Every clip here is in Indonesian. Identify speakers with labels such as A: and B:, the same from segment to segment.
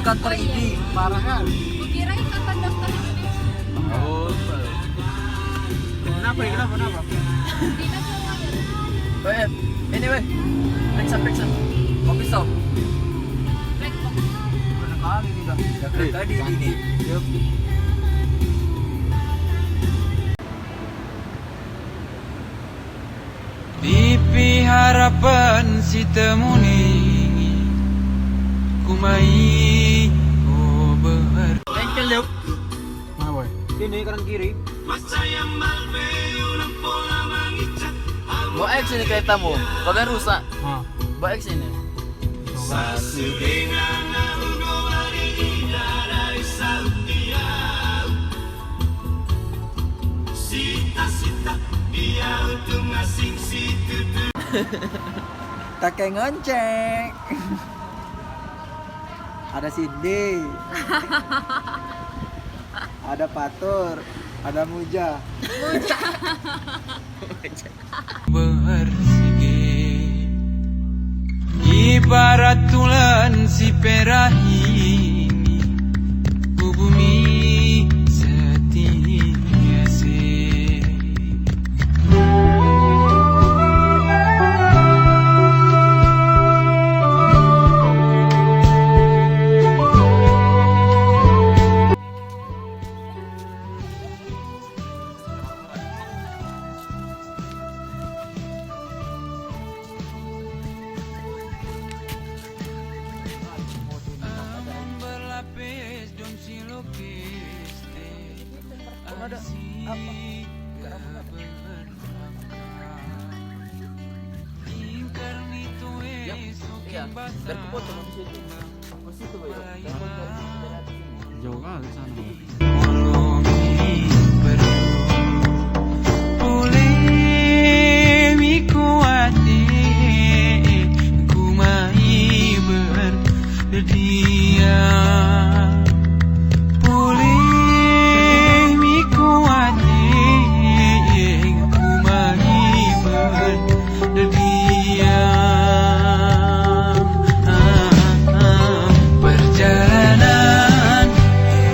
A: kantor ini.
B: Parah kan?
C: Kukira ikatan dokter Indonesia.
A: Oh.
B: Kenapa?
C: Dinas Lawyer.
A: Ini weh. Periksa. Kopi shop.
C: Black box.
B: Pernah kali nih dah.
A: Tadi ini.
B: Yuk.
D: Pipi harapan si temuni kumai oh ber.
A: Bengkel yuk.
B: Mana boy? Sini kanan kiri.
A: Bawa X ini keretamu. Kalau rusak,
B: Nah,
A: bawa X ini.
B: coba.
A: Tak kayak ngonceng.
B: Ada Cindy. Ada Patur. Ada Muja.
D: Bersigi ibarat tulan si perahi bumi setia se. Berlapis dom silukis
A: Ada apa? Iya, biar kepotong habis itu. Ke situ, Boy.
B: Jauh kali sana.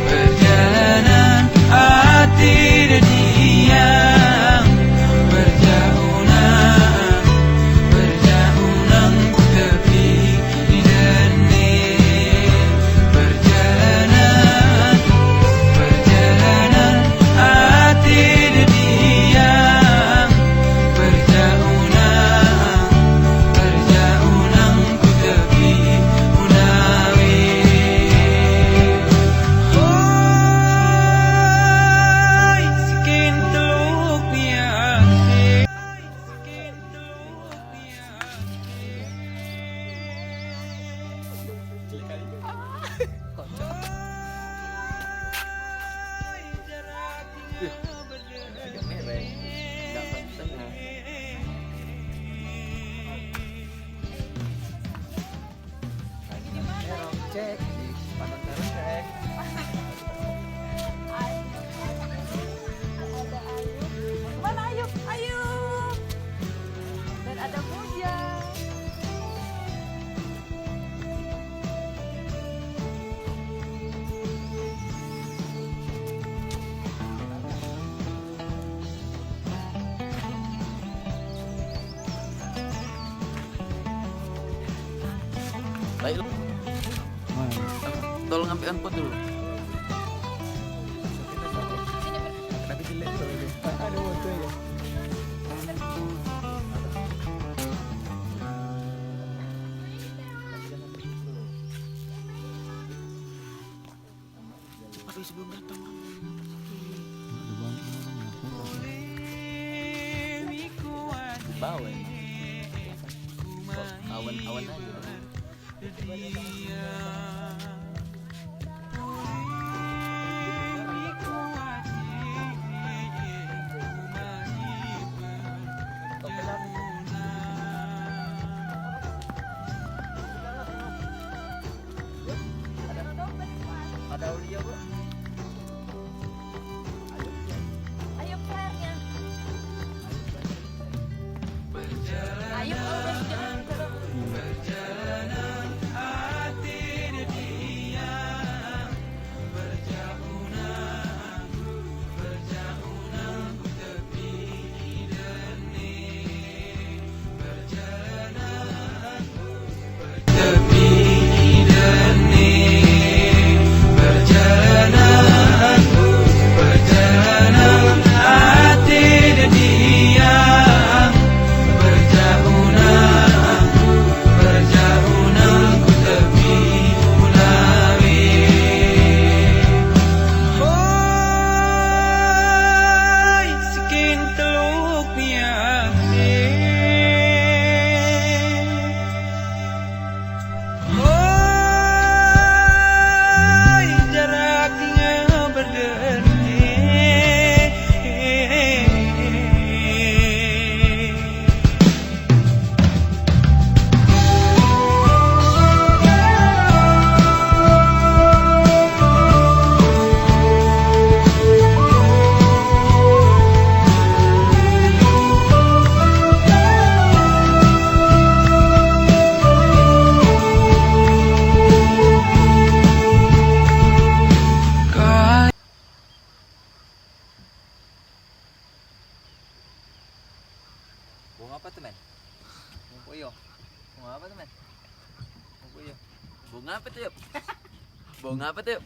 D: Perjalanan hati dan diam berjauhan ku tepi di dene. Perjalanan hati dan diam berjauhan ku tepi munawi. Oi, sikin teluk niate. Sikin teluk
A: Agak mereng. Enggak tengah. Merong cek di panon merong cek.
C: Mana Ayub? Ayub. Dan ada Muja.
A: Baik, tolong ambil handphone dulu.
B: Tapi jelek soalnya. Ada foto ya.
A: Tapi sebelum datang bawa awan-awan aja. Ada audio, Bro.
C: Ayub playernya. Ayub udah sudah.
D: Perjalanan hati dan diam
A: Bohong apa tuh? Bohong apa tuh?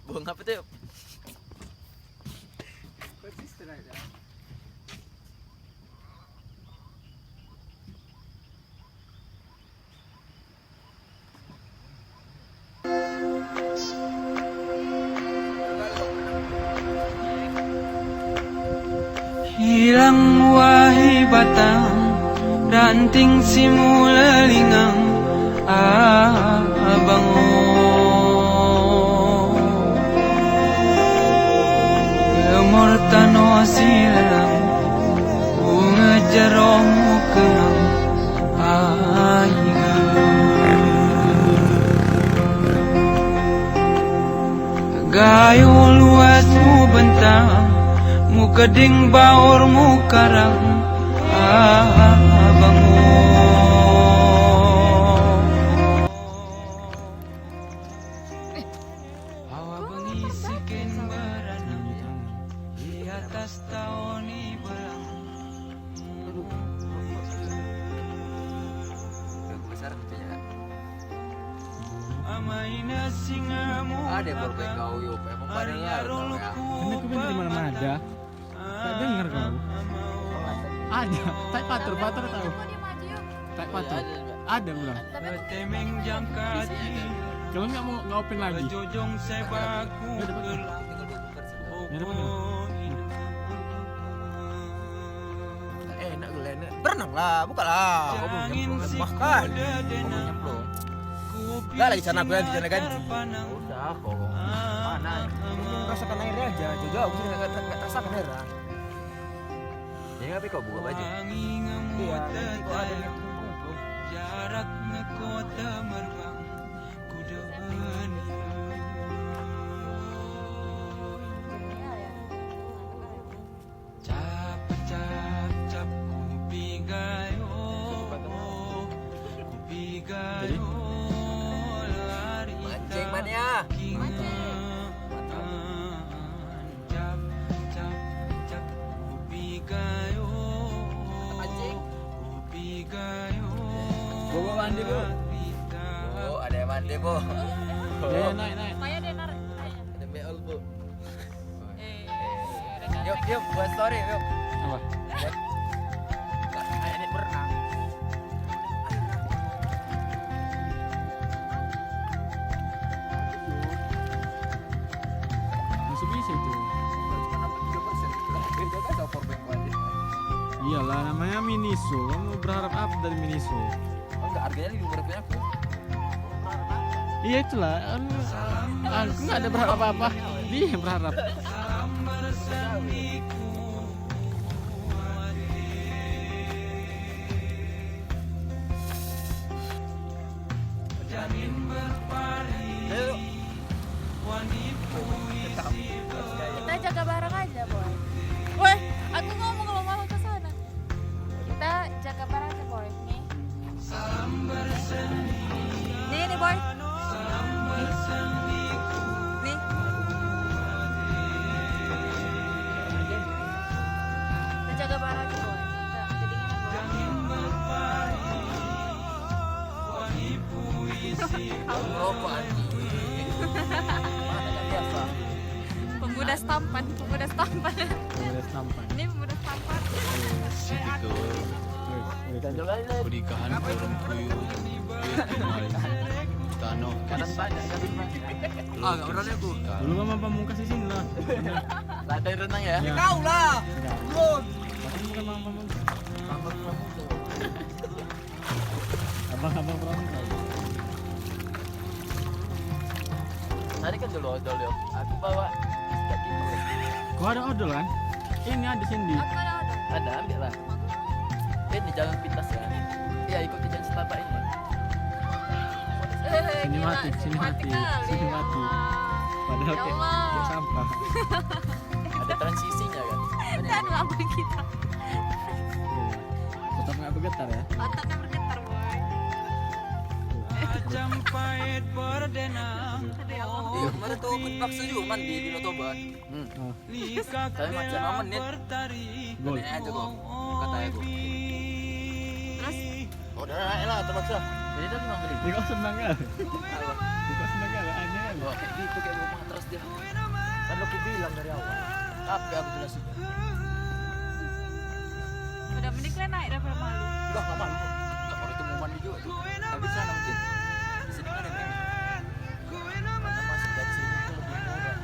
A: Bohong apa tuh?
B: Konsisten aja.
D: Hilang wahai batang ranting simulalingang abango Kemortano silang bunga jaromu kenang gayo luas mu bentang mu keding baur mu karang abango hawa bengisikin beranang di atas tahun belang
A: Besar kecilnya.
D: amaina singamu
A: Ada berbagai kau yuk. Emang pada ya.
B: Karena aku di mana-mana ada. Tak dengar kau. Ada. Tak patur tahu.
C: Mau dia maju yuk.
B: Tak patur. Ada ulang.
C: Tapi aku
D: temeng jangkati
B: Kalau nggak open lagi.
D: jojong sebaku
B: Ya dapat. Ya dapat.
A: Enak gue enak. Berenang lah, buka lah. Kau belum nyemplung, bahkan. Kau belum nyemplung. Enggak lagi sana gue di ganti. Udah kok. Mana? Rasakan airnya aja. Jauh-jauh sih nggak rasakan airnya. Jadi ngapain kau buka baju? Iya, nanti kok ada yang nyemplung.
D: jarak ngekota merbang kuda
C: dunia ya.
D: cap cap cap kupi gayo lari
A: Mancing man ya.
D: cap cap cap kupi gayo kupi gayo
B: Bawa mandi bu.
A: Oh, ada yang mandi, Bu.
B: Ya naik.
C: Maya dia narik. Maya.
A: Ada meol, Bu.
C: Udah
A: Yuk, yuk, buat story, yuk.
B: Apa?
A: Kayak ini berenang.
B: Masih bisa itu.
A: Cuma dapat 3%. Beda kan sama powerbank gua aja.
B: Iyalah namanya Miniso. Kamu berharap apa dari Miniso?
A: Oh, enggak, harganya lebih murah dari aku.
B: Iya itulah. Aku nggak ada berharap apa-apa. Dia yang berharap.
A: Ayo,
C: Kita jaga bareng aja, Boy. Woi, aku ngomong malu ke sana. Kita jaga bareng aja, Boy. Nih. Nih, Boy. Nih. Kita jaga bareng aja, Boy. Kita kedinginan, Boy.
A: rokok anjing. Mana nggak biasa.
C: Pemuda stampan.
B: Udah sampai.
C: Ini pemuda stampan.
A: Ganjol aja lah.
E: Pernikahan orang kuyu Vietnam Tanoh
A: Kanan banyak, kanan banyak. Ah, nggak berani aku.
B: Dulu mama pamungkas di sini lah.
A: Latihan renang ya?
B: Ya.
A: Kau lah.
B: Enggak.
A: Belum.
B: Tapi bukan mama pamungkas.
A: Tambah kamu tuh.
B: Abang-abang pamungkas.
A: Tadi kan dulu odol yuk. Aku bawa kayak gitu.
B: Kau ada odol kan? Ini ada Cindy.
C: Aku ada.
A: Ada, ambil lah. Ini jalan pintas ya. Iya, ikuti jalan setapak ini.
B: Sini mati. Sini mati. Padahal
C: Ya
B: kayak
C: Allah.
B: kayak sampah.
A: Ada transisinya kan.
C: Dan apa kita?
B: Tetap nggak bergetar ya.
C: Otaknya bergetar, Boy.
D: Ajang pahit berdena
C: Aduh ya Allah.
A: Iya, kemarin tuh aku dipaksa juga mandi di Notoban.
B: Oh,
D: Lika
A: Tapi macam lama menit.
D: bertari
A: Kena aja kok. Kata aku.
C: Terus
A: Oh, udah naik lah terpaksa. Jadi tadi mau beli.
B: Di kok senang kan? Di kok senang kan? Aneh kan?
A: Oh, kayak gitu kayak ngomong terus dia. Kan aku bilang dari awal. Tapi aku jelasin.
C: Udah mending kalian naik daripada malu.
A: Enggak malu. Enggak kalau itu mau mandi juga tuh. Tapi sana mungkin. Di sini kan ada. Karena masih dari sini tuh lebih murah.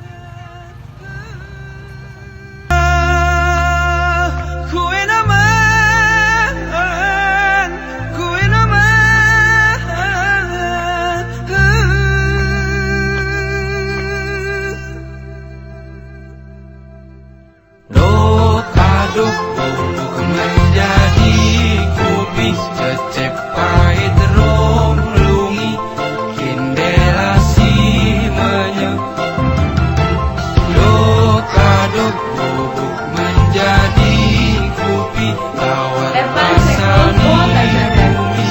D: Aduk bubuk menjadi kubis cecep pahit rumlungi kindela si menye aduk bubuk menjadi kupi lawan rasa bumi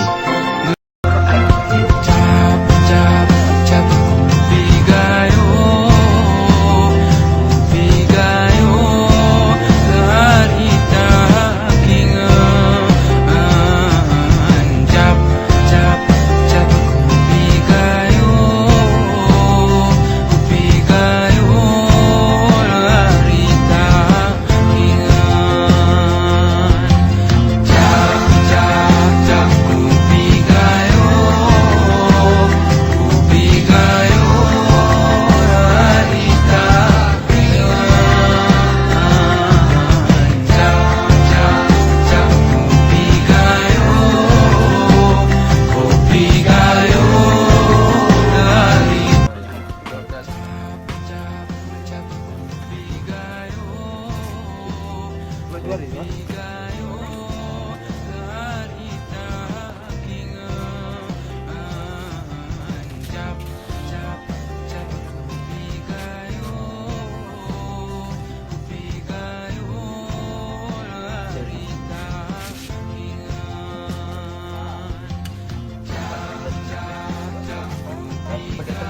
D: cap cap cap kupi gayo
A: Pakai